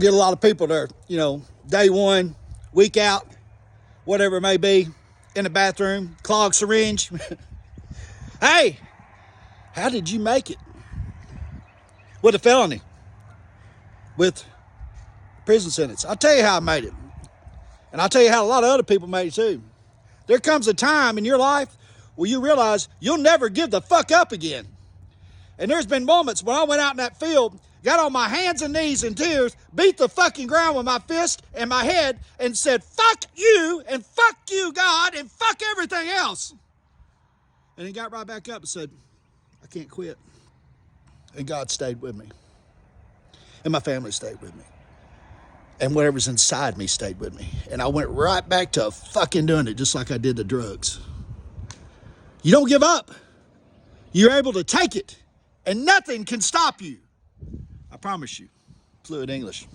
Get a lot of people there, day one, week out, whatever it may be, in the bathroom, clogged syringe. Hey, how did you make it? With a felony, with prison sentence. I'll tell you how I made it. And I'll tell you how a lot of other people made it too. There comes a time in your life where you realize you'll never give the fuck up again. And there's been moments when I went out in that field, got on my hands and knees in tears, beat the fucking ground with my fist and my head, and said, fuck you, and fuck you, God, and fuck everything else. And he got right back up and said, I can't quit. And God stayed with me. And my family stayed with me. And whatever's inside me stayed with me. And I went right back to fucking doing it just like I did the drugs. You don't give up. You're able to take it. And nothing can stop you. I promise you. Fluent English.